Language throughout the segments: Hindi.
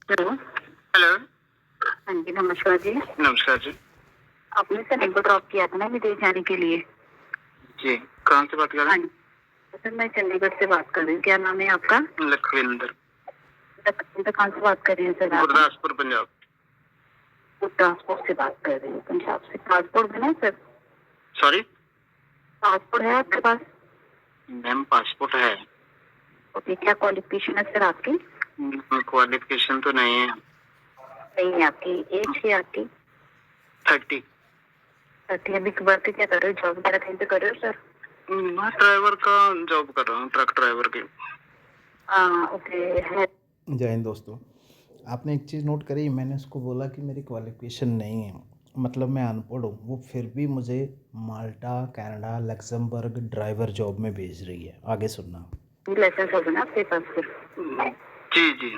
हेलो। हेलो। हाँ जी, नमस्कार जी। नमस्कार जी। आपने सर एक बार ड्रॉप किया था ना विदेश जाने के लिए। जी, कहाँ से बात कर रहे हाँ हैं? जी। सर मैं चंडीगढ़ से बात कर रही हूँ। क्या नाम है आपका? लखविंदर। कहाँ से बात कर रही हैं सर आप? गुरदासपुर, पंजाब। ट्रांसपोर्ट से बात कर रही हूँ, पंजाब से। पासपोर्ट है ना सर? सॉरी पासपोर्ट है आपके पास? मैम, पासपोर्ट है। ओके, क्या क्वालिफिकेशन है सर आपकी? क्वालिफिकेशन तो नहीं है। नहीं है आपकी। एज है आपकी? 30। 30। अभी वर्क क्या कर रहे हो? जॉब वगैरह कहीं पे कर रहे हो सर? मैं ड्राइवर का जॉब कर रहा हूँ, ट्रक ड्राइवर की। ओके है। जय हिंद दोस्तों। आपने एक चीज़ नोट करी, मैंने उसको बोला कि मेरी क्वालिफिकेशन नहीं है, मतलब मैं अनपढ़ हूँ, वो फिर भी मुझे माल्टा, कनाडा, लक्समबर्ग ड्राइवर जॉब में भेज रही है। आगे सुनना। लाइसेंस होगा ना आपके पास फिर? जी जी।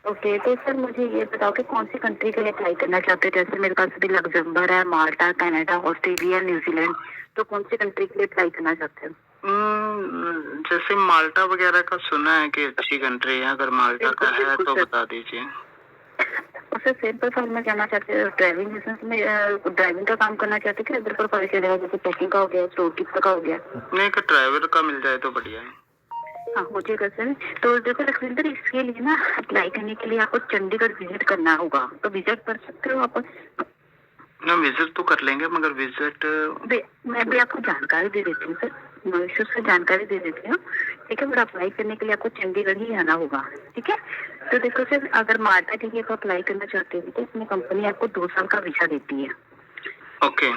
ओके, तो सर मुझे ये बताओ कि कौन सी कंट्री के लिए अप्लाई करना चाहते हैं? जैसे मेरे पास अभी लग्जमबर्ग है, माल्टा, कनाडा, ऑस्ट्रेलिया, न्यूजीलैंड। तो कौन सी कंट्री के लिए अप्लाई करना चाहते हो? जैसे माल्टा वगैरह का सुना है कि अच्छी कंट्री है। अगर माल्टा का बिल्कुल है बिल्कुल तो सर। बता दीजिए। और सर सेम प्रोफाइल में जाना चाहते हो? ड्राइविंग लाइसेंस में ड्राइविंग का काम करना चाहते हो कि अदर प्रोफाइल चलेगा? जैसे पैकिंग का हो गया, स्टोर कीपर का हो गया। नहीं, कि ड्राइवर का मिल जाए तो बढ़िया है। हाँ, हो जाएगा सर। तो देखो लखविंदर, इसके लिए ना अप्लाई करने के लिए आपको चंडीगढ़ विजिट करना होगा। तो विजिट कर सकते हो आप? ना, विजिट तो कर लेंगे, मगर विजिट मैं भी आपको जानकारी दे देती हूँ सर। मैं इश्यू से जानकारी दे देती हूँ। ठीक है, पर अप्लाई करने के लिए आपको चंडीगढ़ ही आना होगा। ठीक है। तो देखो सर, अगर माल्टा के लिए आप अप्लाई करना चाहते हो तो इसमें कंपनी आपको 2 साल का वीजा देती है। ओके।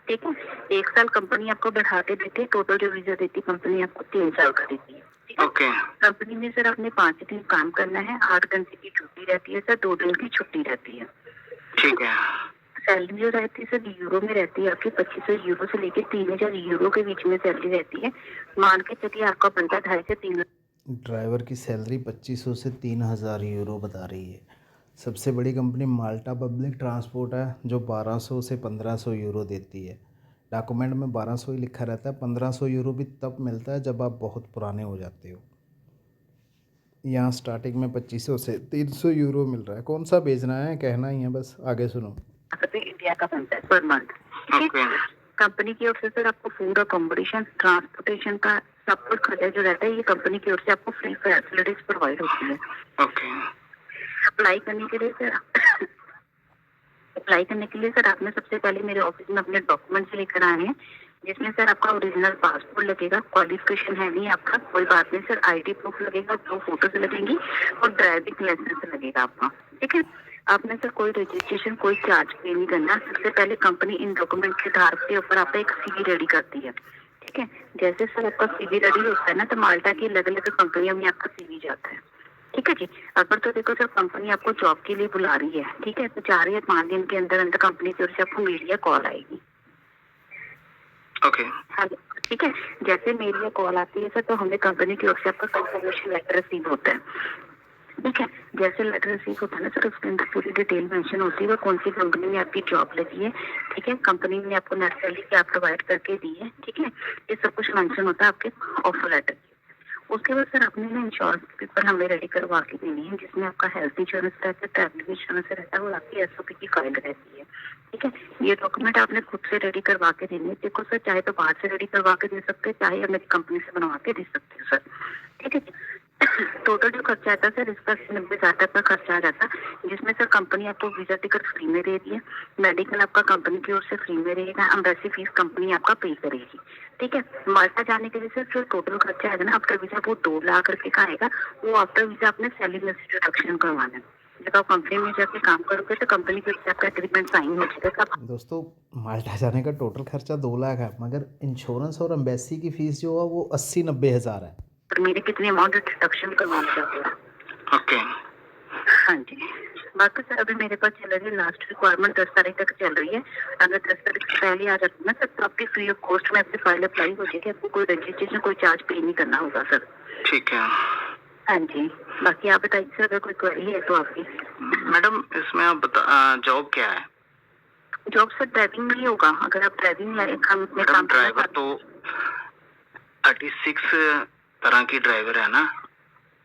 ठीक है। 1 साल कंपनी आपको बढ़ाते देती है। टोटल जो वीजा देती है कंपनी आपको 3 साल का देती है। ठीक है। ओके। कंपनी में सर आपने 5 दिन काम करना है। 8 घंटे की छुट्टी रहती है सर। 2 दिन की छुट्टी रहती है। ठीक है। सैलरी जो रहती है सर यूरो में रहती है आपकी। 2500 यूरो से लेकर 3000 यूरो के बीच में सैलरी रहती है। मान के चलिए आपका बनता है 2.5 से 3। ड्राइवर की सैलरी 2500 से 3000 यूरो बता रही है। सबसे बड़ी कंपनी माल्टा पब्लिक ट्रांसपोर्ट है, जो 1200 से 1500 यूरो देती है। डॉक्यूमेंट में 1200 ही लिखा रहता है। 1500 यूरो भी तब मिलता है जब आप बहुत पुराने हो जाते हो। यहाँ स्टार्टिंग में 2500 से 300 यूरो मिल रहा है। कौन सा भेजना है, कहना ही है बस। आगे सुनो। इंडिया का बनता है पर मंथ। ठीक है। कंपनी की ओर से सर आपको फूड, अकोमोडेशन, ट्रांसपोर्टेशन का सब कुछ खर्चा जो रहता है ये कंपनी की ओर से आपको फ्री फैसिलिटीज प्रोवाइड होती है। ओके। अप्लाई करने के लिए सर अप्लाई करने के लिए सर आपने सबसे पहले मेरे ऑफिस में अपने डॉक्यूमेंट्स लेकर आए हैं, जिसमें सर आपका ओरिजिनल पासपोर्ट लगेगा। क्वालिफिकेशन है नहीं आपका, कोई बात नहीं सर। आईडी प्रूफ लगेगा, 2 फोटोज लगेंगी और ड्राइविंग लाइसेंस लगेगा आपका। ठीक है। आपने सर कोई रजिस्ट्रेशन, कोई चार्ज पे नहीं करना। सबसे पहले कंपनी इन डॉक्यूमेंट के आधार के ऊपर आपका एक सीवी रेडी करती है। ठीक है। जैसे सर आपका सीवी रेडी होता है ना, तो माल्टा की अलग अलग कंपनियों में आपका सीवी जाता है। ठीक है जी। अगर तो देखो सर कंपनी आपको जॉब के लिए बुला रही है, ठीक है, तो 4 या 5 दिन के अंदर अंदर कंपनी की ओर से आपको मीडिया कॉल आएगी। ओके। हेलो। ठीक है। जैसे मीडिया कॉल आती है सर, तो हमें कंपनी की ओर से आपका कंफर्मेशन लेटर रिसीव होता है। ठीक है। जैसे लेटर रिसीव होता है ना सर, उसके अंदर पूरी डिटेल मेंशन होती है वो कौन सी कंपनी में आपकी जॉब लगी है। ठीक है। कंपनी ने आपको नेट सैलरी क्या प्रोवाइड करके दी है। ठीक है। ये सब कुछ मेंशन होता है आपके ऑफर लेटर। उसके बाद सर आपने ना इंश्योरेंस पेपर हमें रेडी करवा के देनी है, जिसमें आपका हेल्थ इंश्योरेंस रहता है, ट्रैवल इंश्योरेंस रहता है और आपकी एसओपी की फाइल रहती है। ठीक है। ये डॉक्यूमेंट आपने खुद से रेडी करवा के देनी है। देखो सर, चाहे तो बाहर से रेडी करवा के दे सकते हैं, चाहे मेरी कंपनी से बनवा के दे सकते हो सर। ठीक है। टोटल जो खर्चा आता है सर, इसका 90,000 तक का खर्चा आ जाता है, जिसमें सर कंपनी आपको वीजा टिकट फ्री में दे रही है। मेडिकल आपका कंपनी की ओर से फ्री में रहेगा। एम्बेसी फीस कंपनी आपका पे करेगी। ठीक है। माल्टा जाने के लिए सर जो टोटल खर्चा आएगा ना आफ्टर वीजा, वो 2 लाख रुपए का आएगा। वो आफ्टर वीजा आपने सैलरी में से डिडक्शन करवाना है। जब आप कंपनी में जाके काम करोगे तो कंपनी के साथ आपका एग्रीमेंट साइन हो जाएगा। दोस्तों, माल्टा जाने का टोटल खर्चा 2 लाख है, मगर इंश्योरेंस और एम्बेसी की फ़ीस जो है वो 80-90 हज़ार है। और मेरे कितनी अमाउंट डिडक्शन करवाना चाहते हो? ओके। हाँ जी। बाकी सर अभी मेरे पास चल रही है लास्ट रिक्वायरमेंट 10 तारीख तक चल रही है। अगर 10 तारीख से पहले आ जाती है ना सर, तो आपकी फ्री ऑफ कॉस्ट में आपकी फाइल अप्लाई हो जाएगी। आपको कोई रजिस्ट्रेशन, कोई चार्ज पे नहीं करना होगा सर। ठीक है। हाँ जी। बाकी आप बताइए सर, अगर कोई क्वेरी है तो आपकी। मैडम, इसमें आप जॉब क्या है? जॉब सर ड्राइविंग में ही होगा। अगर आप ड्राइविंग मैडम, ड्राइवर तो 36 तरह की ड्राइवर है ना।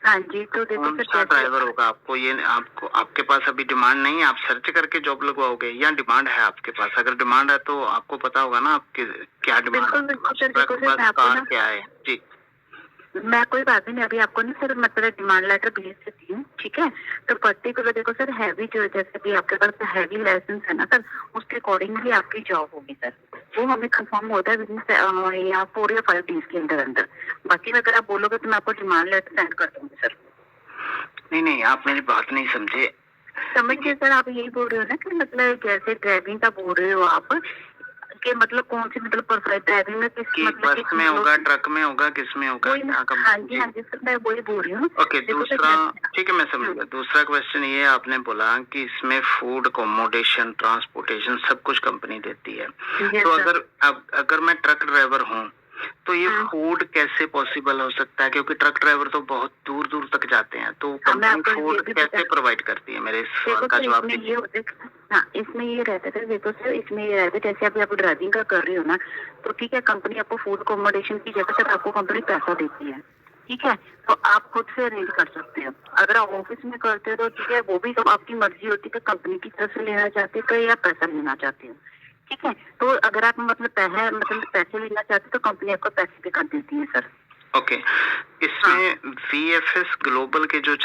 हाँ जी, तो देखो कौन सर सा जैसे ड्राइवर होगा? आपको ये आपको आपके पास अभी डिमांड नहीं है, आप सर्च करके जॉब लगवाओगे या डिमांड है आपके पास? अगर डिमांड है तो आपको पता होगा ना आपकी क्या डिमांड है बिल्कुल, आपके बिल्कुल पास, सर, ट्रक, देखो सर बस, मैं आपको कार ना क्या है? जी। मैं कोई बात नहीं, अभी आपको ना सर मतलब डिमांड लेटर भेज देती हूँ, ठीक है? तो पर्टिकुलर देखो सर हैवी जो जैसे भी आपके पास हैवी लाइसेंस है ना सर, उसके अकॉर्डिंगली आपकी जॉब होगी सर। वो हमें कंफर्म होता है विदिन या 4 या 5 डेज के अंदर। बाकी अगर आप बोलोगे तो मैं आपको डिमांड लेटर सेंड कर दूँगी सर। नहीं, आप मेरी बात नहीं समझे। समझ गए सर, आप यही बोल रहे हो ना कि मतलब जैसे ड्राइविंग का बोल रहे हो आप कि मतलब कौन सी मतलब परफेक्ट ड्राइविंग में किस कि मतलब बस किस में होगा, ट्रक में होगा, किस में होगा, वही क्या हाँ कंपनी? जी, जी। हाँ जी सर, मैं वही बोल रही हूँ। ओके, देखो सर दूसरा, ठीक है मैं समझ हुँ, गया। दूसरा क्वेश्चन ये आपने बोला कि इसमें फूड, अकोमोडेशन, ट्रांसपोर्टेशन सब कुछ कंपनी देती है। यस तो सर। अगर मैं ट्रक ड्राइवर हूँ, तो ये हाँ, फूड कैसे पॉसिबल हो सकता है? क्योंकि ट्रक ड्राइवर तो बहुत दूर-दूर तक जाते हैं, तो हाँ, मैं कंपनी आपको ये फूड भी बता कैसे प्रोवाइड करती है? मेरे इस सवाल देखो का सर जवाब इसमें दीजिए। हाँ, इसमें ये रहता है देखो सर इसमें ये रहता है जैसे अभी आप ड्राइविंग का कर रही हो ना, तो ठीक है कंपनी आपको फूड अकोमोडेशन की जगह सर आपको कंपनी पैसा देती है, ठीक है? तो आप खुद से अरेंज कर सकते हो। अगर आप ऑफिस में करते हो तो ठीक है, वो भी तो आपकी मर्जी होती है कि कंपनी की तरफ से लेना चाहते हो या पैसा लेना चाहते हो, ठीक है? तो अगर आप मतलब पैसे लेना चाहते हो तो कंपनी आपको पैसे पे कर देती है सर। ओके, हाँ। इसमें वीएफएस ग्लोबल के जो